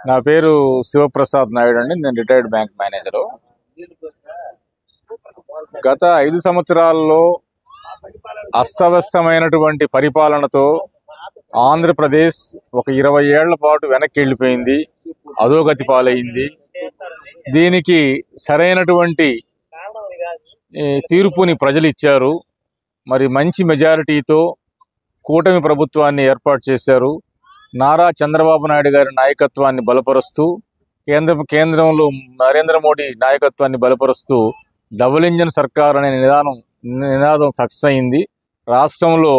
నా పేరు శివప్రసాద్ నాయుడు అండి. నేను రిటైర్డ్ బ్యాంక్ మేనేజరు. గత 5 సంవత్సరాల్లో అస్తవ్యస్తమైనటువంటి పరిపాలనతో ఆంధ్రప్రదేశ్ ఒక 20 ఏళ్ల పాటు వెనక్కి వెళ్ళిపోయింది, అధోగతి పాలైంది. దీనికి సరైనటువంటి తీర్పుని ప్రజలు ఇచ్చారు. మరి మంచి మెజారిటీతో కూటమి ప్రభుత్వాన్ని ఏర్పాటు చేశారు. నారా చంద్రబాబు నాయుడు గారి నాయకత్వాన్ని బలపరుస్తూ, కేంద్రంలో నరేంద్ర మోడీ నాయకత్వాన్ని బలపరుస్తూ డబుల్ ఇంజన్ సర్కార్ అనే నినాదం సక్సెస్ అయింది. రాష్ట్రంలో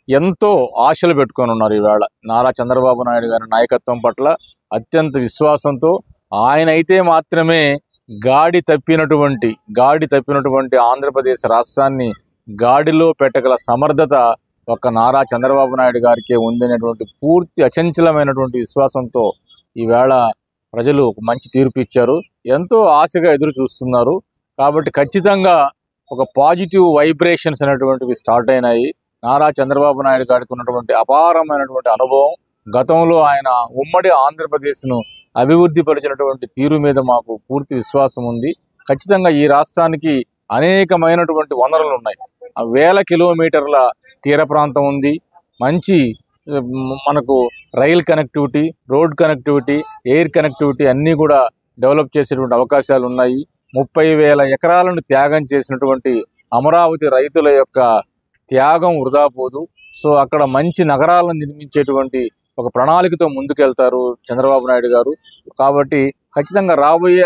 ఎంతో ఆశలు పెట్టుకొని ఉన్నారు. ఈవేళ నారా చంద్రబాబు నాయుడు గారి నాయకత్వం పట్ల అత్యంత విశ్వాసంతో, ఆయన అయితే మాత్రమే గాడి తప్పినటువంటి ఆంధ్రప్రదేశ్ రాష్ట్రాన్ని గాడిలో పెట్టగల సమర్థత ఒక్క నారా చంద్రబాబు నాయుడు గారికే ఉందనేటువంటి పూర్తి అచంచలమైనటువంటి విశ్వాసంతో ఈవేళ ప్రజలు ఒక మంచి తీర్పు ఇచ్చారు. ఎంతో ఆశగా ఎదురు చూస్తున్నారు. కాబట్టి ఖచ్చితంగా ఒక పాజిటివ్ వైబ్రేషన్స్ అనేటువంటివి స్టార్ట్ అయినాయి. నారా చంద్రబాబు నాయుడు గారికి ఉన్నటువంటి అపారమైనటువంటి అనుభవం, గతంలో ఆయన ఉమ్మడి ఆంధ్రప్రదేశ్ను అభివృద్ధి పరిచినటువంటి తీరు మీద మాకు పూర్తి విశ్వాసం ఉంది. ఖచ్చితంగా ఈ రాష్ట్రానికి అనేకమైనటువంటి వనరులు ఉన్నాయి. వేల కిలోమీటర్ల తీర ప్రాంతం ఉంది. మంచి మనకు rail connectivity, road connectivity, air connectivity అన్నీ కూడా డెవలప్ చేసేటువంటి అవకాశాలు ఉన్నాయి. 30,000 ఎకరాలను త్యాగం చేసినటువంటి అమరావతి రైతుల యొక్క త్యాగం వృధా పోదు. సో అక్కడ మంచి నగరాలను నిర్మించేటువంటి ఒక ప్రణాళికతో ముందుకెళ్తారు చంద్రబాబు నాయుడు గారు. కాబట్టి ఖచ్చితంగా రాబోయే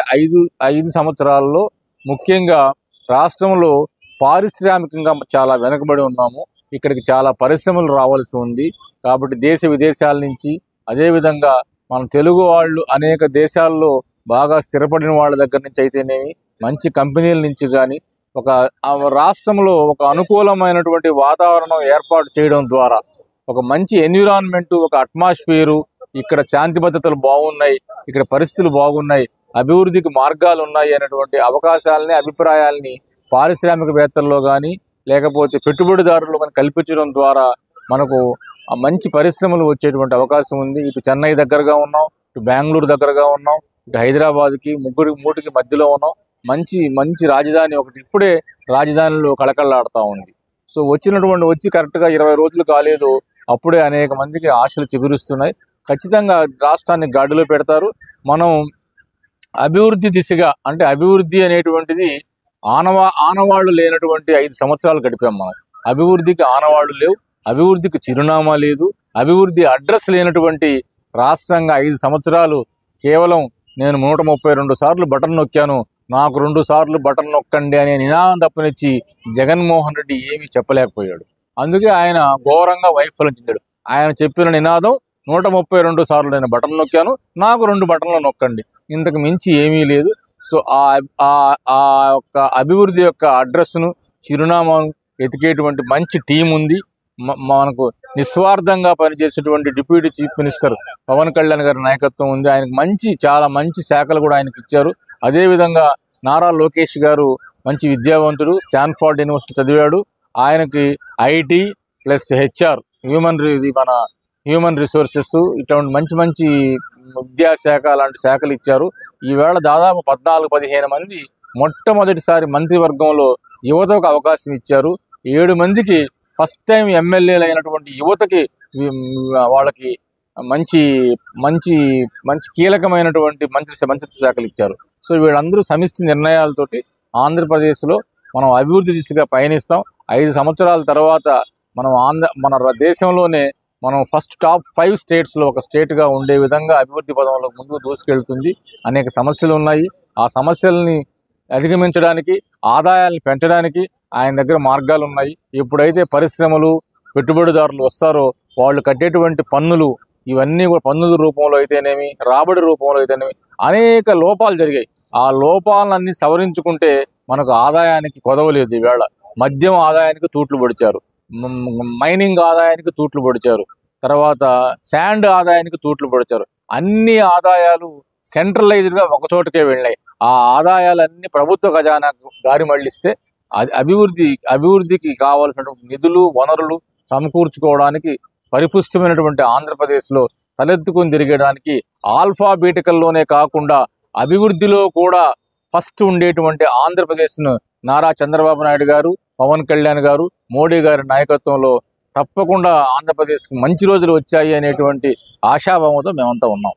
5 సంవత్సరాల్లో ముఖ్యంగా రాష్ట్రంలో పారిశ్రామికంగా చాలా వెనుకబడి ఉన్నాము. ఇక్కడికి చాలా పరిశ్రమలు రావాల్సి ఉంది. కాబట్టి దేశ విదేశాల నుంచి, అదేవిధంగా మన తెలుగు వాళ్ళు అనేక దేశాల్లో బాగా స్థిరపడిన వాళ్ళ దగ్గర నుంచి అయితేనేమి, మంచి కంపెనీల నుంచి కానీ ఒక రాష్ట్రంలో ఒక అనుకూలమైనటువంటి వాతావరణం ఏర్పాటు చేయడం ద్వారా ఒక మంచి ఎన్విరాన్మెంట్, ఒక అట్మాస్ఫియరు, ఇక్కడ శాంతి భద్రతలు బాగున్నాయి, ఇక్కడ పరిస్థితులు బాగున్నాయి, అభివృద్ధికి మార్గాలు ఉన్నాయి అనేటువంటి అవకాశాలని, అభిప్రాయాల్ని పారిశ్రామికవేత్తల్లో కానీ లేకపోతే పెట్టుబడిదారులు కానీ కల్పించడం ద్వారా మనకు మంచి పరిశ్రమలు వచ్చేటువంటి అవకాశం ఉంది. ఇటు చెన్నై దగ్గరగా ఉన్నాం, ఇటు బెంగళూరు దగ్గరగా ఉన్నాం, ఇటు హైదరాబాద్కి మూటికి మధ్యలో ఉన్నాం. మంచి రాజధాని ఒకటి ఇప్పుడే రాజధానిలో కళకళలాడుతూ ఉంది. సో వచ్చి కరెక్ట్గా 20 రోజులు కాలేదు, అప్పుడే అనేక మందికి ఆశలు చిగురుస్తున్నాయి. ఖచ్చితంగా రాష్ట్రాన్ని గాడిలో పెడతారు. మనం అభివృద్ధి దిశగా, అంటే అభివృద్ధి అనేటువంటిది ఆనవాళ్లు లేనటువంటి 5 సంవత్సరాలు గడిపాం మనం. అభివృద్ధికి ఆనవాళ్లు లేవు, అభివృద్ధికి చిరునామా లేదు, అభివృద్ధి అడ్రస్ లేనటువంటి రాష్ట్రంగా 5 సంవత్సరాలు కేవలం నేను 132 సార్లు బటన్ నొక్కాను, నాకు 2 సార్లు బటన్ నొక్కండి అనే నినాదం తప్పనిచ్చి జగన్మోహన్ రెడ్డి ఏమీ చెప్పలేకపోయాడు. అందుకే ఆయన ఘోరంగా వైఫల్యం చెందాడు. ఆయన చెప్పిన నినాదం 132 సార్లు నేను బటన్ నొక్కాను, నాకు 2 బటన్లు నొక్కండి, ఇంతకు మించి ఏమీ లేదు. సో ఆ యొక్క అభివృద్ధి యొక్క అడ్రస్ను, చిరునామాను ఎతికేటువంటి మంచి టీం ఉంది. మనకు నిస్వార్థంగా పనిచేసేటువంటి deputy chief minister Pavan Kalyan గారి నాయకత్వం ఉంది. ఆయనకు చాలా మంచి శాఖలు కూడా ఆయనకి ఇచ్చారు. అదేవిధంగా నారా లోకేష్ గారు మంచి విద్యావంతుడు, స్టాన్ఫోర్డ్ యూనివర్సిటీ చదివాడు. ఆయనకి IT plus HR, human resources ఇటువంటి మంచి విద్యాశాఖ లాంటి శాఖలు ఇచ్చారు. ఈవేళ దాదాపు 14-15 మంది మొట్టమొదటిసారి మంత్రివర్గంలో యువతకు అవకాశం ఇచ్చారు. 7 మందికి ఫస్ట్ టైం ఎమ్మెల్యేలు అయినటువంటి యువతకి వాళ్ళకి మంచి కీలకమైనటువంటి మంత్రిత్వ శాఖలు ఇచ్చారు. సో వీళ్ళందరూ సమిష్టి నిర్ణయాలతోటి ఆంధ్రప్రదేశ్లో మనం అభివృద్ధి దిశగా పయనిస్తాం. 5 సంవత్సరాల తర్వాత మన దేశంలోనే మనం ఫస్ట్ టాప్ 5 స్టేట్స్లో ఒక స్టేట్గా ఉండే విధంగా అభివృద్ధి పదంలో ముందుకు దూసుకెళ్తుంది. అనేక సమస్యలు ఉన్నాయి. ఆ సమస్యల్ని అధిగమించడానికి, ఆదాయాలను పెంచడానికి ఆయన దగ్గర మార్గాలు ఉన్నాయి. ఎప్పుడైతే పరిశ్రమలు, పెట్టుబడిదారులు వస్తారో వాళ్ళు కట్టేటువంటి పన్నులు, ఇవన్నీ కూడా పన్నుల రూపంలో అయితేనేమి, రాబడి రూపంలో అయితేనేమి అనేక లోపాలు జరిగాయి. ఆ లోపాలన్నీ సవరించుకుంటే మనకు ఆదాయానికి కొదవలేదు. ఈవేళ మద్యం ఆదాయానికి తూట్లు పొడిచారు, మైనింగ్ ఆదాయానికి తూట్లు పొడిచారు, తర్వాత శాండ్ ఆదాయానికి తూట్లు పొడిచారు. అన్ని ఆదాయాలు సెంట్రలైజ్డ్గా ఒక చోటకే వెళ్ళాయి. ఆ ఆదాయాలన్నీ ప్రభుత్వ ఖజానాకు దారి మళ్లిస్తే అభివృద్ధికి కావాల్సినటువంటి నిధులు, వనరులు సమకూర్చుకోవడానికి పరిపుష్టమైనటువంటి ఆంధ్రప్రదేశ్లో తలెత్తుకుని తిరిగడానికి ఆల్ఫాబీటికల్లోనే కాకుండా అభివృద్ధిలో కూడా ఫస్ట్ ఉండేటువంటి ఆంధ్రప్రదేశ్ను నారా చంద్రబాబు నాయుడు గారు, పవన్ కళ్యాణ్ గారు, మోడీ గారి నాయకత్వంలో తప్పకుండా ఆంధ్రప్రదేశ్కి మంచి రోజులు వచ్చాయి అనేటువంటి ఆశాభావంతో మేమంతా ఉన్నాం.